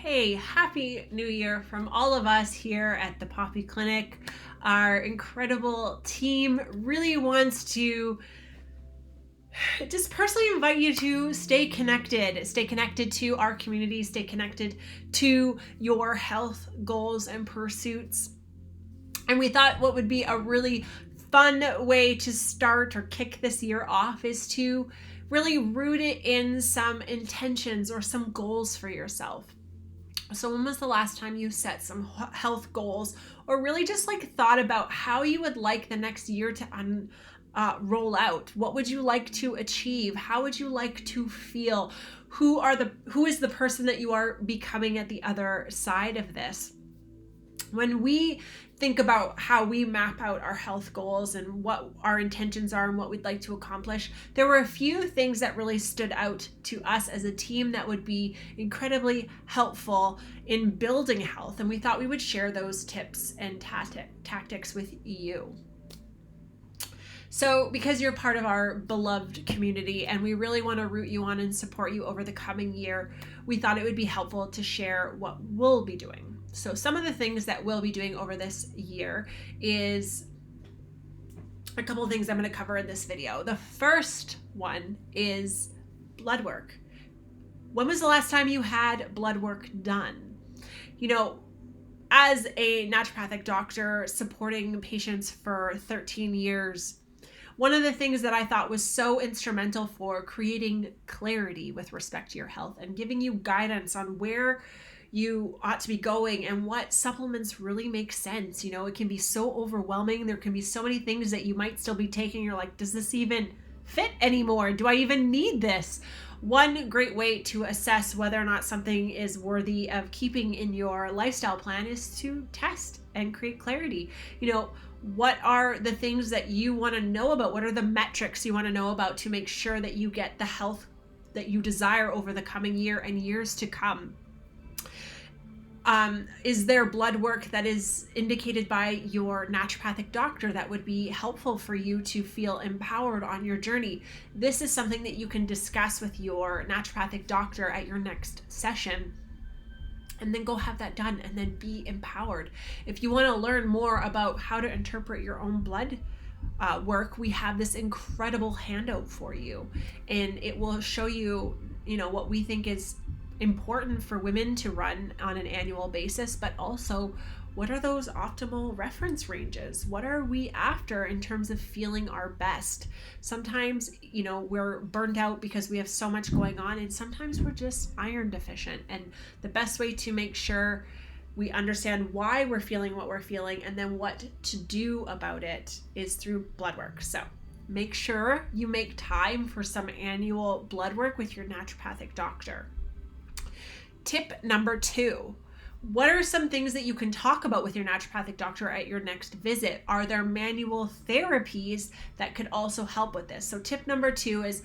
Hey, happy new year from all of us here at the Poppy Clinic. Our incredible team really wants to just personally invite you to stay connected to our community, stay connected to your health goals and pursuits. And we thought what would be a really fun way to start or kick this year off is to really root it in some intentions or some goals for yourself. So when was the last time you set some health goals or really just thought about how you would like the next year to roll out? What would you like to achieve? How would you like to feel? Who is the person that you are becoming at the other side of this? When we think about how we map out our health goals and what our intentions are and what we'd like to accomplish, there were a few things that really stood out to us as a team that would be incredibly helpful in building health. And we thought we would share those tips and tactics with you. So because you're part of our beloved community and we really want to root you on and support you over the coming year, we thought it would be helpful to share what we'll be doing. So some of the things that we'll be doing over this year is a couple of things I'm going to cover in this video. The first one is blood work. When was the last time you had blood work done? You know, as a naturopathic doctor supporting patients for 13 years, one of the things that I thought was so instrumental for creating clarity with respect to your health and giving you guidance on where you ought to be going and what supplements really make sense. You know, it can be so overwhelming. There can be so many things that you might still be taking. You're like, does this even fit anymore? Do I even need this? One great way to assess whether or not something is worthy of keeping in your lifestyle plan is to test and create clarity. You know, what are the things that you want to know about? What are the metrics you want to know about to make sure that you get the health that you desire over the coming year and years to come? Is there blood work that is indicated by your naturopathic doctor that would be helpful for you to feel empowered on your journey? This is something that you can discuss with your naturopathic doctor at your next session, and then go have that done and then be empowered. If you want to learn more about how to interpret your own blood work, we have this incredible handout for you, and it will show you, what we think is important for women to run on an annual basis, but also what are those optimal reference ranges? What are we after in terms of feeling our best? Sometimes, we're burned out because we have so much going on, and sometimes we're just iron deficient. And the best way to make sure we understand why we're feeling what we're feeling and then what to do about it is through blood work. So make sure you make time for some annual blood work with your naturopathic doctor. Tip number 2, what are some things that you can talk about with your naturopathic doctor at your next visit? Are there manual therapies that could also help with this? So tip number 2 is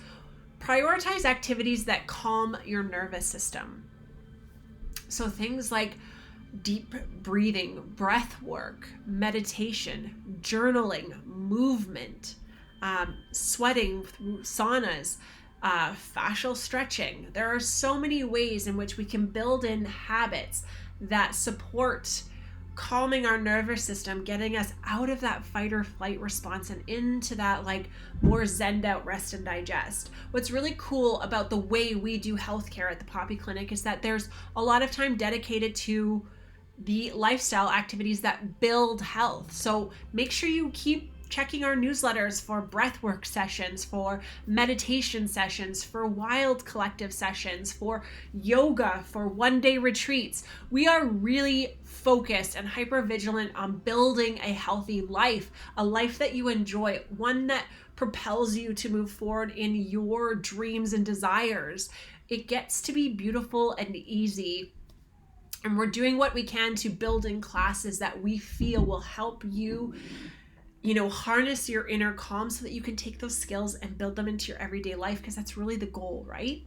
prioritize activities that calm your nervous system. So things like deep breathing, breath work, meditation, journaling, movement, sweating through saunas, fascial stretching. There are so many ways in which we can build in habits that support calming our nervous system, getting us out of that fight or flight response and into that more zened out rest and digest. What's really cool about the way we do healthcare at the Poppy Clinic is that there's a lot of time dedicated to the lifestyle activities that build health. So make sure you keep checking our newsletters for breathwork sessions, for meditation sessions, for wild collective sessions, for yoga, for one-day retreats. We are really focused and hyper vigilant on building a healthy life, a life that you enjoy, one that propels you to move forward in your dreams and desires. It gets to be beautiful and easy. And we're doing what we can to build in classes that we feel will help you harness your inner calm so that you can take those skills and build them into your everyday life, because that's really the goal, right?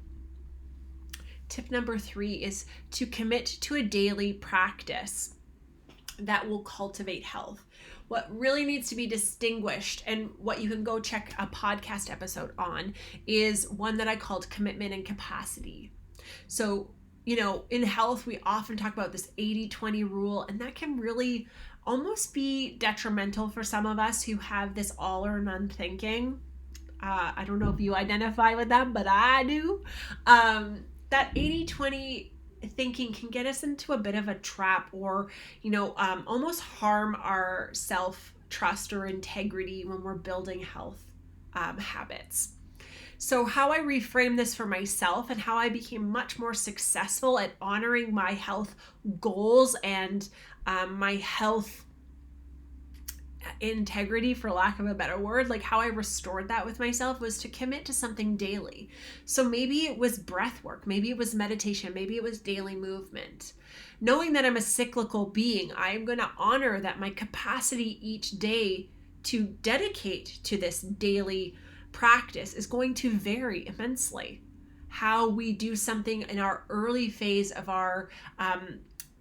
Tip number 3 is to commit to a daily practice that will cultivate health. What really needs to be distinguished, and what you can go check a podcast episode on, is one that I called commitment and capacity. So in health, we often talk about this 80-20 rule, and that can really almost be detrimental for some of us who have this all or none thinking. I don't know if you identify with that, but I do. That 80-20 thinking can get us into a bit of a trap, or, almost harm our self-trust or integrity when we're building health habits. So how I reframe this for myself and how I became much more successful at honoring my health goals and my health integrity, for lack of a better word, like how I restored that with myself, was to commit to something daily. So maybe it was breath work, maybe it was meditation, maybe it was daily movement. Knowing that I'm a cyclical being, I'm going to honor that my capacity each day to dedicate to this daily practice is going to vary immensely. How we do something in our early phase of our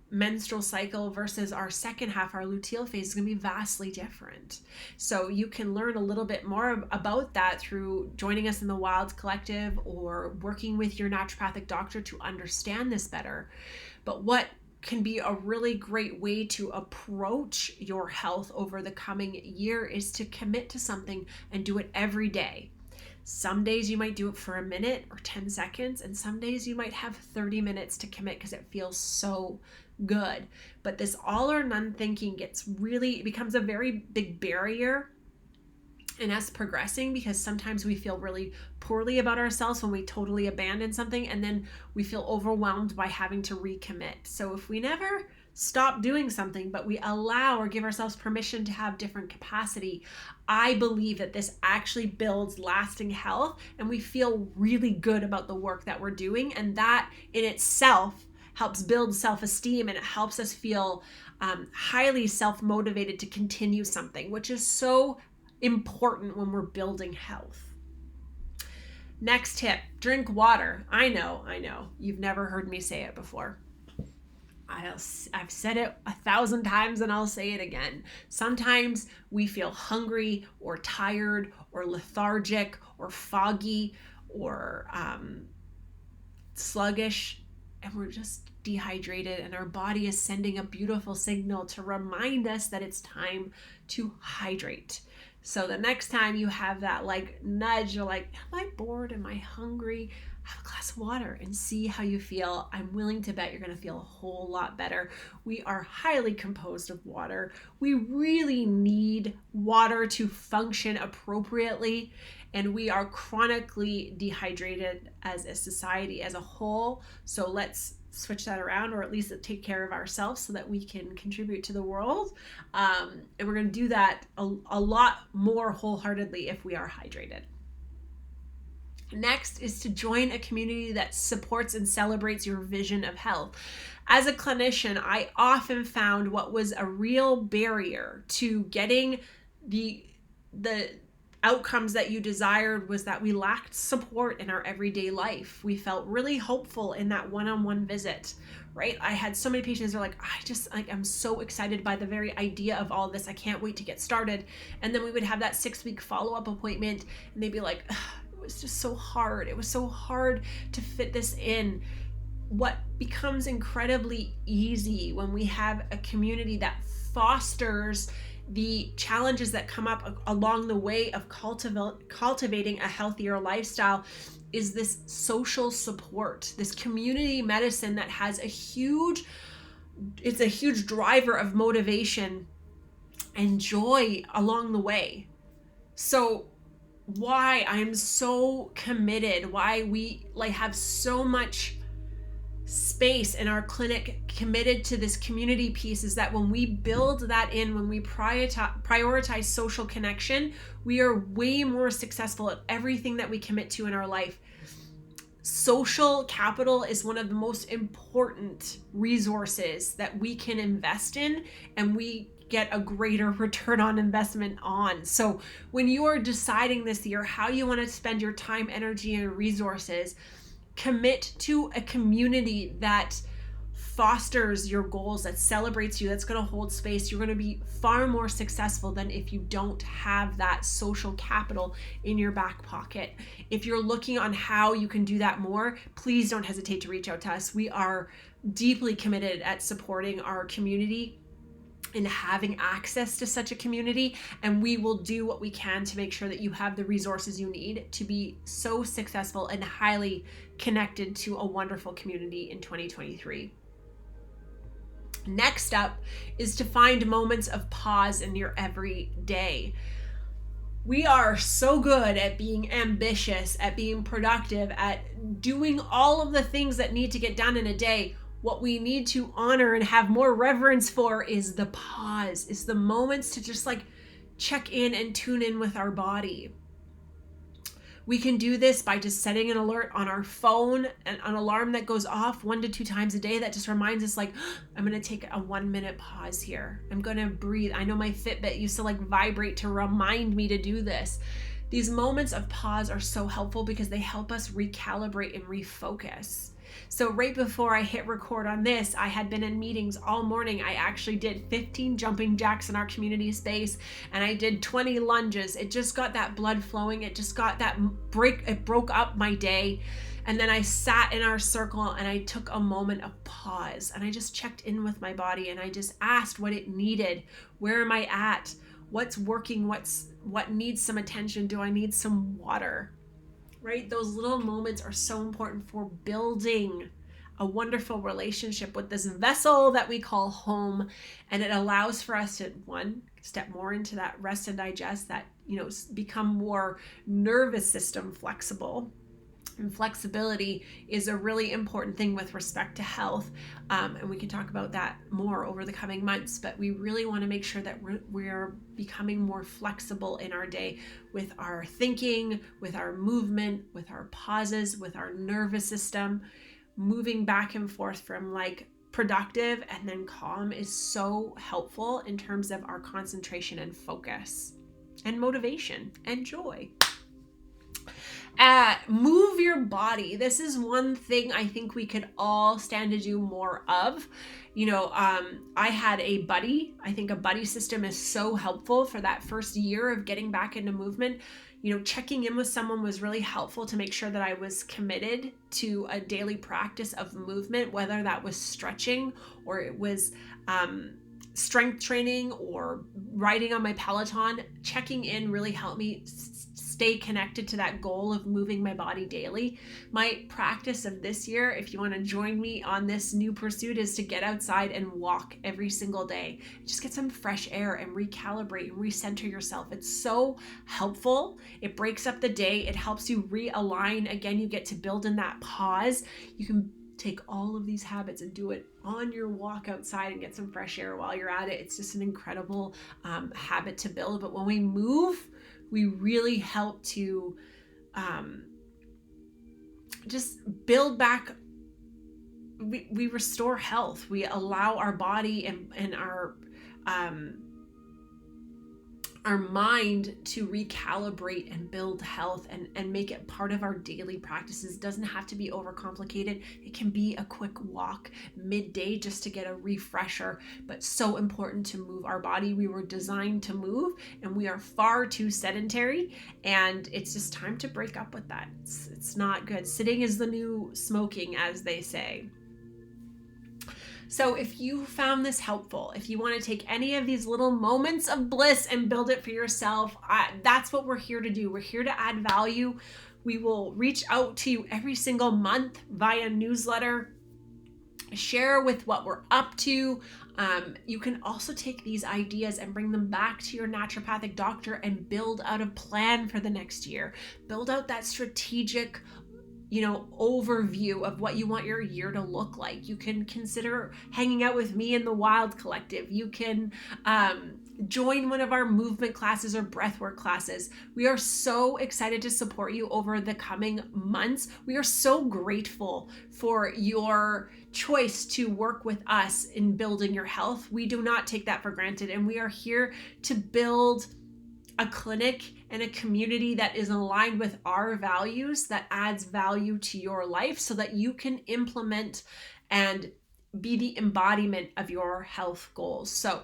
menstrual cycle versus our second half, our luteal phase, is going to be vastly different. So you can learn a little bit more about that through joining us in the Wilds Collective or working with your naturopathic doctor to understand this better. But what can be a really great way to approach your health over the coming year is to commit to something and do it every day. Some days you might do it for a minute or 10 seconds, and some days you might have 30 minutes to commit because it feels so good. But this all or none thinking becomes a very big barrier in us progressing, because sometimes we feel really poorly about ourselves when we totally abandon something, and then we feel overwhelmed by having to recommit. So if we never stop doing something, but we allow or give ourselves permission to have different capacity, I believe that this actually builds lasting health, and we feel really good about the work that we're doing. And that in itself helps build self-esteem, and it helps us feel highly self-motivated to continue something, which is so important when we're building health. Next tip, drink water. I know, you've never heard me say it before. I've said it 1,000 times and I'll say it again. Sometimes we feel hungry or tired or lethargic or foggy or sluggish, and we're just dehydrated, and our body is sending a beautiful signal to remind us that it's time to hydrate. So the next time you have that nudge, you're like, am I bored? Am I hungry? Have a glass of water and see how you feel. I'm willing to bet you're going to feel a whole lot better. We are highly composed of water. We really need water to function appropriately, and we are chronically dehydrated as a society as a whole. So let's switch that around, or at least take care of ourselves so that we can contribute to the world. And we're going to do that a lot more wholeheartedly if we are hydrated. Next is to join a community that supports and celebrates your vision of health. As a clinician, I often found what was a real barrier to getting the outcomes that you desired was that we lacked support in our everyday life. We felt really hopeful in that one-on-one visit, right? I had so many patients who are like, I'm so excited by the very idea of all this. I can't wait to get started. And then we would have that 6-week follow-up appointment, and they'd be like, it was just so hard. It was so hard to fit this in. What becomes incredibly easy when we have a community that fosters the challenges that come up along the way of cultivating a healthier lifestyle is this social support, this community medicine that has it's a huge driver of motivation and joy along the way. So why I'm so committed, why we have so much space in our clinic committed to this community piece, is that when we build that in, when we prioritize social connection, we are way more successful at everything that we commit to in our life. Social capital is one of the most important resources that we can invest in, and we get a greater return on investment on. So when you are deciding this year how you want to spend your time, energy, and resources, commit to a community that fosters your goals, that celebrates you, that's going to hold space, you're going to be far more successful than if you don't have that social capital in your back pocket. If you're looking on how you can do that more, please don't hesitate to reach out to us. We are deeply committed at supporting our community and having access to such a community, and we will do what we can to make sure that you have the resources you need to be so successful and highly connected to a wonderful community in 2023. Next up is to find moments of pause in your everyday. We are so good at being ambitious, at being productive, at doing all of the things that need to get done in a day. What we need to honor and have more reverence for is the pause, is the moments to just like check in and tune in with our body. We can do this by just setting an alert on our phone, and an alarm that goes off 1 to 2 times a day that just reminds us like, I'm going to take a 1 minute pause here. I'm going to breathe. I know my Fitbit used to like vibrate to remind me to do this. These moments of pause are so helpful because they help us recalibrate and refocus. So right before I hit record on this, I had been in meetings all morning. I actually did 15 jumping jacks in our community space, and I did 20 lunges. It just got that blood flowing. It just got that it broke up my day. And then I sat in our circle and I took a moment of pause, and I just checked in with my body, and I just asked what it needed. Where am I at? What's working? What needs some attention? Do I need some water? Right? Those little moments are so important for building a wonderful relationship with this vessel that we call home. And it allows for us to, one, step more into that rest and digest, that, become more nervous system flexible. And flexibility is a really important thing with respect to health. And we can talk about that more over the coming months, but we really want to make sure that we're becoming more flexible in our day with our thinking, with our movement, with our pauses, with our nervous system. Moving back and forth from like productive and then calm is so helpful in terms of our concentration and focus and motivation and joy. Move your body. This is one thing I think we could all stand to do more of. I had a buddy. I think a buddy system is so helpful for that first year of getting back into movement. Checking in with someone was really helpful to make sure that I was committed to a daily practice of movement, whether that was stretching or it was strength training or riding on my Peloton. Checking in really helped me stay connected to that goal of moving my body daily. My practice of this year, if you want to join me on this new pursuit, is to get outside and walk every single day. Just get some fresh air and recalibrate and recenter yourself. It's so helpful. It breaks up the day. It helps you realign. Again, you get to build in that pause. You can take all of these habits and do it on your walk outside and get some fresh air while you're at it. It's just an incredible habit to build. But when we move, we really help to just build back. We restore health. We allow our body and our mind to recalibrate and build health and make it part of our daily practices. It doesn't have to be overcomplicated. It can be a quick walk midday just to get a refresher, but so important to move our body. We were designed to move, and we are far too sedentary, and it's just time to break up with that. It's not good. Sitting is the new smoking, as they say. So if you found this helpful, if you want to take any of these little moments of bliss and build it for yourself, that's what we're here to do. We're here to add value. We will reach out to you every single month via newsletter, share with what we're up to. You can also take these ideas and bring them back to your naturopathic doctor and build out a plan for the next year. Build out that strategic overview of what you want your year to look like. You can consider hanging out with me in the Wild Collective. You can join one of our movement classes or breathwork classes. We are so excited to support you over the coming months. We are so grateful for your choice to work with us in building your health. We do not take that for granted, and we are here to build a clinic and a community that is aligned with our values, that adds value to your life so that you can implement and be the embodiment of your health goals. So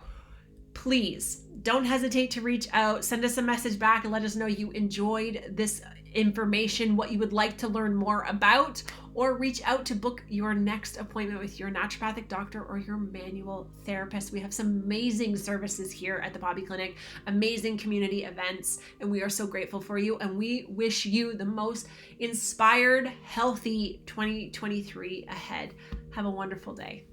please don't hesitate to reach out, send us a message back and let us know you enjoyed this information, what you would like to learn more about, or reach out to book your next appointment with your naturopathic doctor or your manual therapist. We have some amazing services here at the Bobby Clinic, amazing community events, and we are so grateful for you. And we wish you the most inspired, healthy 2023 ahead. Have a wonderful day.